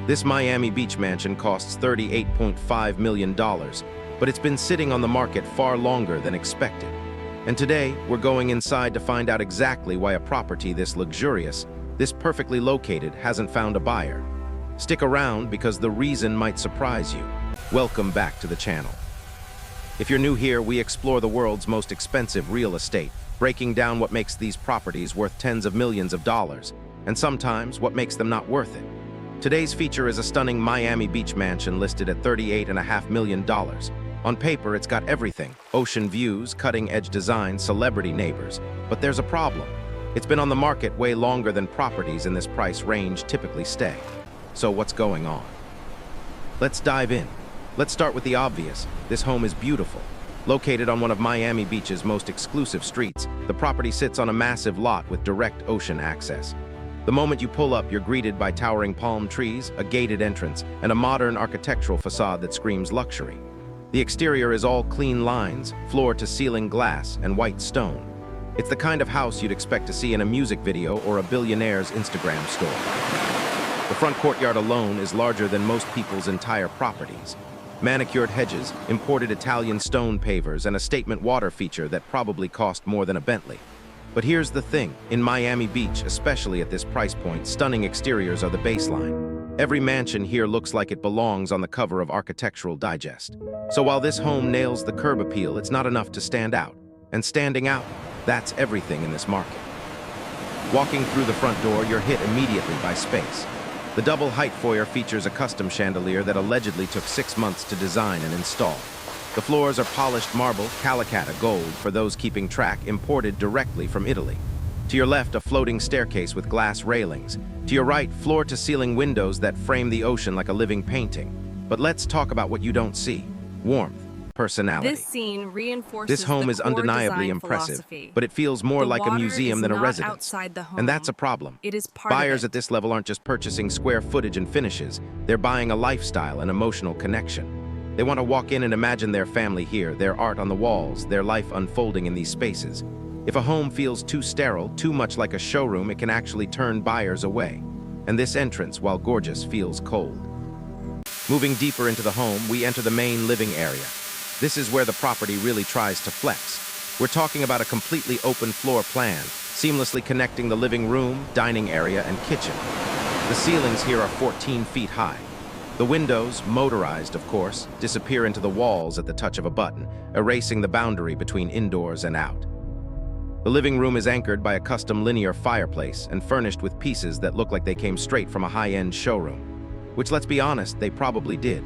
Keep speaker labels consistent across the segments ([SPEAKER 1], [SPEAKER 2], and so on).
[SPEAKER 1] This Miami Beach mansion costs $38.5 million, but it's been sitting on the market far longer than expected. And today, we're going inside to find out exactly why a property this luxurious, this perfectly located, hasn't found a buyer. Stick around because the reason might surprise you. Welcome back to the channel. If you're new here, we explore the world's most expensive real estate, breaking down what makes these properties worth tens of millions of dollars, and sometimes what makes them not worth it. Today's feature is a stunning Miami Beach mansion listed at $38.5 million. On paper, it's got everything: ocean views, cutting-edge design, celebrity neighbors. But there's a problem. It's been on the market way longer than properties in this price range typically stay. So what's going on? Let's dive in. Let's start with the obvious. This home is beautiful. Located on one of Miami Beach's most exclusive streets, the property sits on a massive lot with direct ocean access. The moment you pull up, you're greeted by towering palm trees, a gated entrance, and a modern architectural facade that screams luxury. The exterior is all clean lines, floor-to-ceiling glass, and white stone. It's the kind of house you'd expect to see in a music video or a billionaire's Instagram store. The front courtyard alone is larger than most people's entire properties. Manicured hedges, imported Italian stone pavers, and a statement water feature that probably cost more than a Bentley. But here's the thing, in Miami Beach, especially at this price point, stunning exteriors are the baseline. Every mansion here looks like it belongs on the cover of Architectural Digest. So while this home nails the curb appeal, it's not enough to stand out. And standing out, that's everything in this market. Walking through the front door, you're hit immediately by space. The double-height foyer features a custom chandelier that allegedly took 6 months to design and install. The floors are polished marble, Calacatta gold, for those keeping track, imported directly from Italy. To your left, a floating staircase with glass railings. To your right, floor-to-ceiling windows that frame the ocean like a living painting. But let's talk about what you don't see: warmth, personality.
[SPEAKER 2] This scene reinforces
[SPEAKER 1] This home
[SPEAKER 2] the
[SPEAKER 1] is
[SPEAKER 2] core
[SPEAKER 1] undeniably
[SPEAKER 2] design
[SPEAKER 1] impressive,
[SPEAKER 2] philosophy.
[SPEAKER 1] but it feels more
[SPEAKER 2] The
[SPEAKER 1] like a
[SPEAKER 2] water
[SPEAKER 1] museum
[SPEAKER 2] is
[SPEAKER 1] than a
[SPEAKER 2] not
[SPEAKER 1] residence.
[SPEAKER 2] outside the home.
[SPEAKER 1] And that's a problem.
[SPEAKER 2] It is part
[SPEAKER 1] Buyers
[SPEAKER 2] of
[SPEAKER 1] at this level aren't just purchasing square footage and finishes, they're buying a lifestyle and emotional connection. They want to walk in and imagine their family here, their art on the walls, their life unfolding in these spaces. If a home feels too sterile, too much like a showroom, it can actually turn buyers away. And this entrance, while gorgeous, feels cold. Moving deeper into the home, we enter the main living area. This is where the property really tries to flex. We're talking about a completely open floor plan, seamlessly connecting the living room, dining area, and kitchen. The ceilings here are 14 feet high. The windows, motorized of course, disappear into the walls at the touch of a button, erasing the boundary between indoors and out. The living room is anchored by a custom linear fireplace and furnished with pieces that look like they came straight from a high-end showroom. Which, let's be honest, they probably did.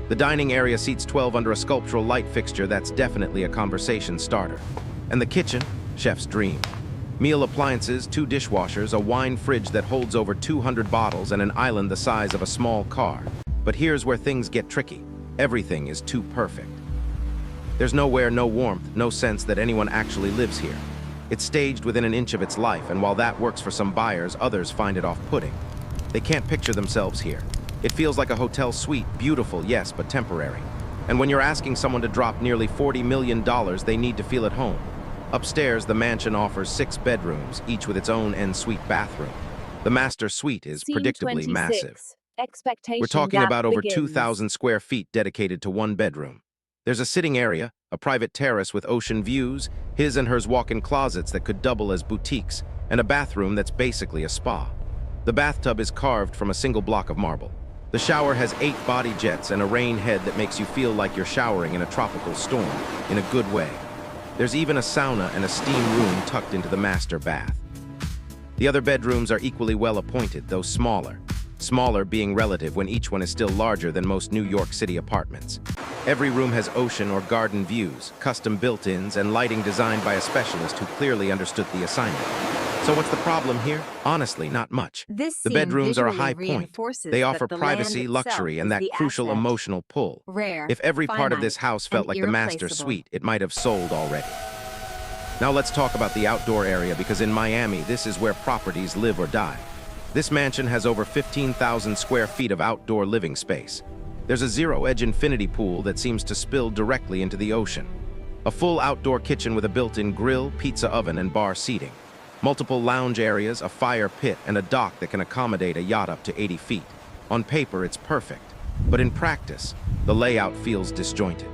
[SPEAKER 1] The dining area seats 12 under a sculptural light fixture that's definitely a conversation starter. And the kitchen, chef's dream. Meal appliances, 2 dishwashers, a wine fridge that holds over 200 bottles, and an island the size of a small car. But here's where things get tricky. Everything is too perfect. There's nowhere, no warmth, no sense that anyone actually lives here. It's staged within an inch of its life, and while that works for some buyers, others find it off-putting. They can't picture themselves here. It feels like a hotel suite, beautiful, yes, but temporary. And when you're asking someone to drop nearly $40 million, they need to feel at home. Upstairs, the mansion offers 6 bedrooms, each with its own en-suite bathroom. The master suite is predictably massive. We're talking about over 2,000 square feet dedicated to 1 bedroom. There's a sitting area, a private terrace with ocean views, his and hers walk-in closets that could double as boutiques, and a bathroom that's basically a spa. The bathtub is carved from a single block of marble. The shower has 8 body jets and a rain head that makes you feel like you're showering in a tropical storm, in a good way. There's even a sauna and a steam room tucked into the master bath. The other bedrooms are equally well appointed, though smaller. Smaller being relative when each one is still larger than most New York City apartments. Every room has ocean or garden views, custom built-ins, and lighting designed by a specialist who clearly understood the assignment. So what's the problem here? Honestly, not much. The bedrooms are a high point. They offer privacy, luxury, and that crucial emotional pull. If every part of this house felt like the master suite, it might have sold already. Now let's talk about the outdoor area, because in Miami, this is where properties live or die. This mansion has over 15,000 square feet of outdoor living space. There's a zero-edge infinity pool that seems to spill directly into the ocean. A full outdoor kitchen with a built-in grill, pizza oven, and bar seating. Multiple lounge areas, a fire pit, and a dock that can accommodate a yacht up to 80 feet. On paper, it's perfect, but in practice, the layout feels disjointed.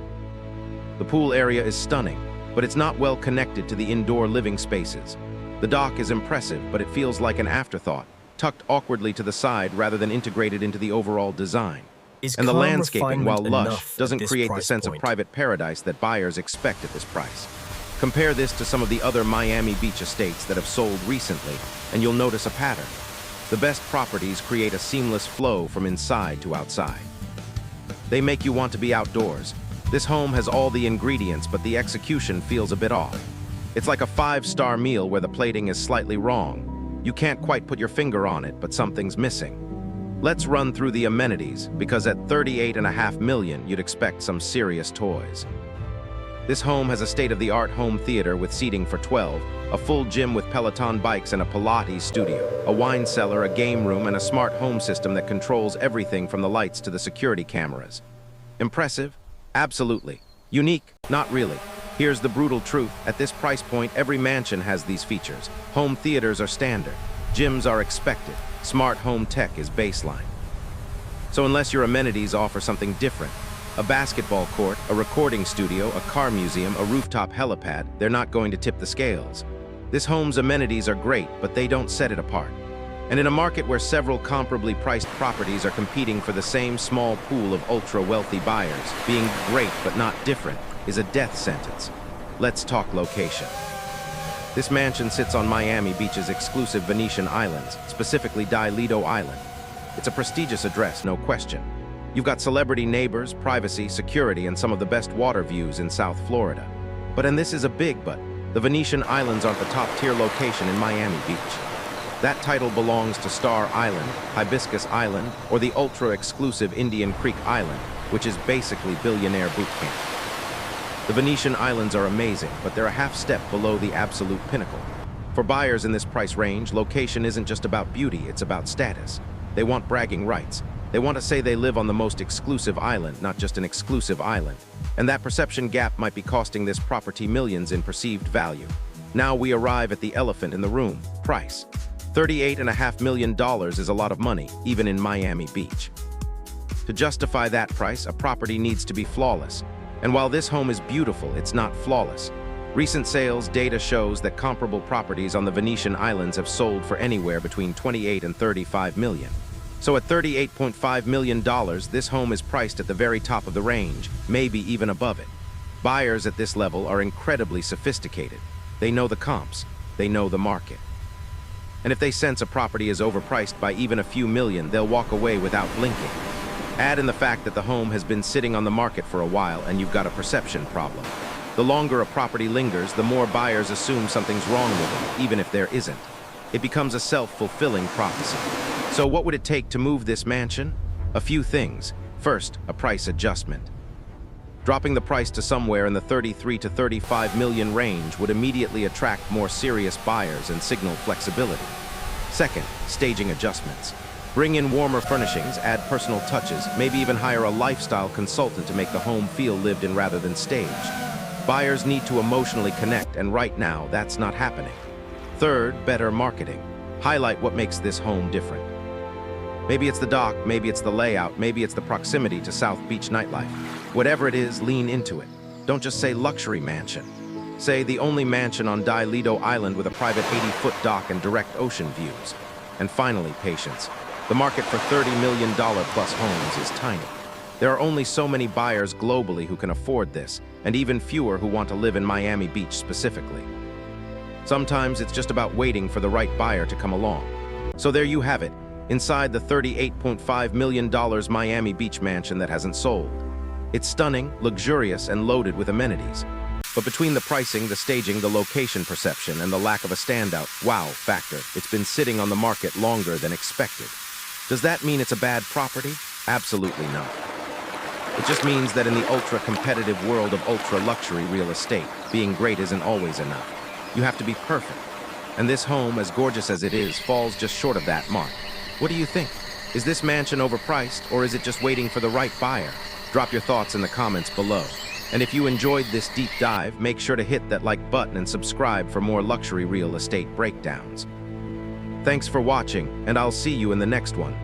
[SPEAKER 1] The pool area is stunning, but it's not well connected to the indoor living spaces. The dock is impressive, but it feels like an afterthought, tucked awkwardly to the side rather than integrated into the overall design. And the landscaping, while lush, doesn't create the sense of private paradise that buyers expect at this price. Compare this to some of the other Miami Beach estates that have sold recently, and you'll notice a pattern. The best properties create a seamless flow from inside to outside. They make you want to be outdoors. This home has all the ingredients, but the execution feels a bit off. It's like a 5-star meal where the plating is slightly wrong. You can't quite put your finger on it, but something's missing. Let's run through the amenities, because at $38.5 million, you'd expect some serious toys. This home has a state-of-the-art home theater with seating for 12, a full gym with Peloton bikes and a Pilates studio, a wine cellar, a game room, and a smart home system that controls everything from the lights to the security cameras. Impressive? Absolutely. Unique? Not really. Here's the brutal truth. At this price point, every mansion has these features. Home theaters are standard. Gyms are expected. Smart home tech is baseline. So unless your amenities offer something different, a basketball court, a recording studio, a car museum, a rooftop helipad, they're not going to tip the scales. This home's amenities are great, but they don't set it apart. And in a market where several comparably priced properties are competing for the same small pool of ultra-wealthy buyers, being great but not different is a death sentence. Let's talk location. This mansion sits on Miami Beach's exclusive Venetian islands, specifically Lido Island. It's a prestigious address, no question. You've got celebrity neighbors, privacy, security, and some of the best water views in South Florida. And this is a big but, the Venetian Islands aren't the top-tier location in Miami Beach. That title belongs to Star Island, Hibiscus Island, or the ultra-exclusive Indian Creek Island, which is basically billionaire boot camp. The Venetian Islands are amazing, but they're a half step below the absolute pinnacle. For buyers in this price range, location isn't just about beauty, it's about status. They want bragging rights. They want to say they live on the most exclusive island, not just an exclusive island. And that perception gap might be costing this property millions in perceived value. Now we arrive at the elephant in the room, price. $38.5 million is a lot of money, even in Miami Beach. To justify that price, a property needs to be flawless. And while this home is beautiful, it's not flawless. Recent sales data shows that comparable properties on the Venetian Islands have sold for anywhere between $28 and $35 million. So at $38.5 million, this home is priced at the very top of the range, maybe even above it. Buyers at this level are incredibly sophisticated. They know the comps. They know the market. And if they sense a property is overpriced by even a few million, they'll walk away without blinking. Add in the fact that the home has been sitting on the market for a while and you've got a perception problem. The longer a property lingers, the more buyers assume something's wrong with it, even if there isn't. It becomes a self-fulfilling prophecy. So what would it take to move this mansion? A few things. First, a price adjustment. Dropping the price to somewhere in the 33 to 35 million range would immediately attract more serious buyers and signal flexibility. Second, staging adjustments. Bring in warmer furnishings, add personal touches, maybe even hire a lifestyle consultant to make the home feel lived in rather than staged. Buyers need to emotionally connect, and right now, that's not happening. Third, better marketing. Highlight what makes this home different. Maybe it's the dock, maybe it's the layout, maybe it's the proximity to South Beach nightlife. Whatever it is, lean into it. Don't just say luxury mansion. Say the only mansion on Lido Island with a private 80-foot dock and direct ocean views. And finally, patience. The market for $30 million plus homes is tiny. There are only so many buyers globally who can afford this, and even fewer who want to live in Miami Beach specifically. Sometimes it's just about waiting for the right buyer to come along. So there you have it, inside the $38.5 million Miami Beach mansion that hasn't sold. It's stunning, luxurious, and loaded with amenities. But between the pricing, the staging, the location perception, and the lack of a standout wow factor, it's been sitting on the market longer than expected. Does that mean it's a bad property? Absolutely not. It just means that in the ultra-competitive world of ultra-luxury real estate, being great isn't always enough. You have to be perfect. And this home, as gorgeous as it is, falls just short of that mark. What do you think? Is this mansion overpriced, or is it just waiting for the right buyer? Drop your thoughts in the comments below. And if you enjoyed this deep dive, make sure to hit that like button and subscribe for more luxury real estate breakdowns. Thanks for watching, and I'll see you in the next one.